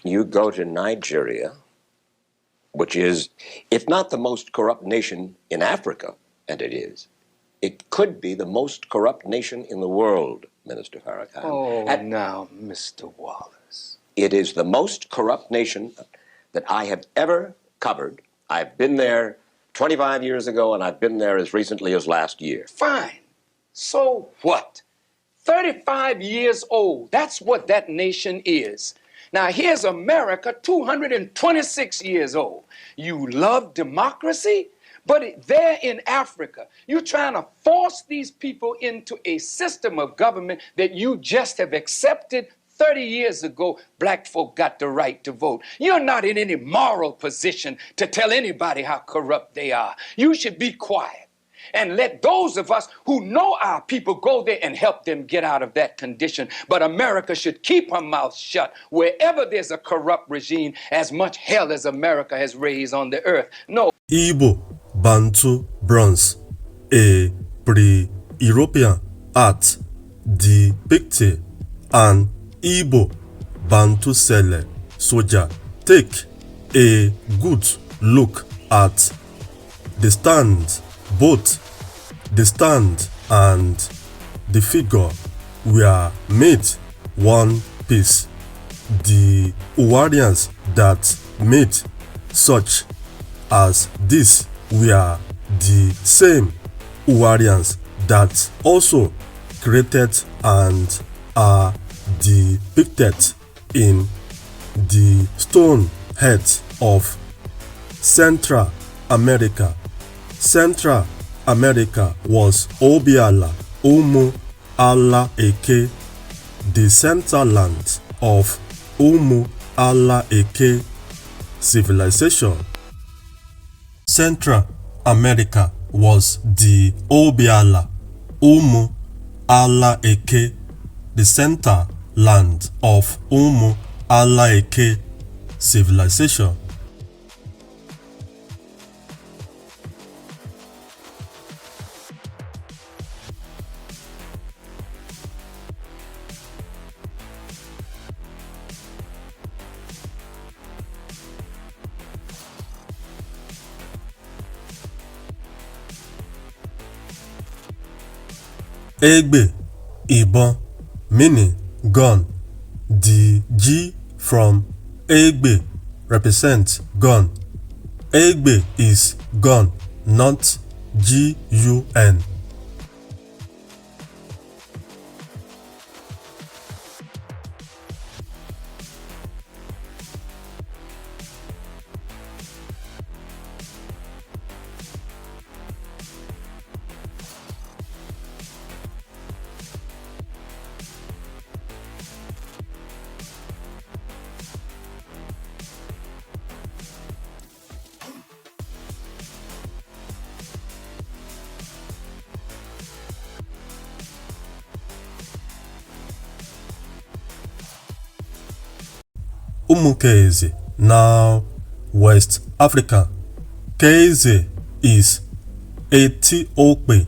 You go to Nigeria, which is, if not the most corrupt nation in Africa, and it is, it could be the most corrupt nation in the world, Minister Farrakhan. Oh, now, Mr. Wallace. It is the most corrupt nation that I have ever covered. I've been there 25 years ago, and I've been there as recently as last year. Fine. So what? 35 years old. That's what that nation is. Now, here's America, 226 years old. You love democracy, but there in Africa, you're trying to force these people into a system of government that you just have accepted. 30 years ago, black folk got the right to vote. You're not in any moral position to tell anybody how corrupt they are. You should be quiet and let those of us who know our people go there and help them get out of that condition. But America should keep her mouth shut wherever there's a corrupt regime, as much hell as America has raised on the earth. No. Igbo, Bantu, Bronze, a pre-European art depicted an Igbo Bantu Sele soldier. Take a good look at the stand. Both the stand and the figure were made one piece. The Ouwarrians that made such as this were the same Ouwarrians that also created and are depicted in the stone heads of Central America. Central America was Obiala, Umu Ala Eke, the central land of Umu Ala Eke civilization. Central America was the Obiala, Umu Ala Eke, the center land of Umu Ala Eke civilization. Egbe, Ibon, meaning gun. The G from Egbe represents gun. Egbe is gun, not G-U-N. Umukeze, now West Africa. Keze is Ethiopia.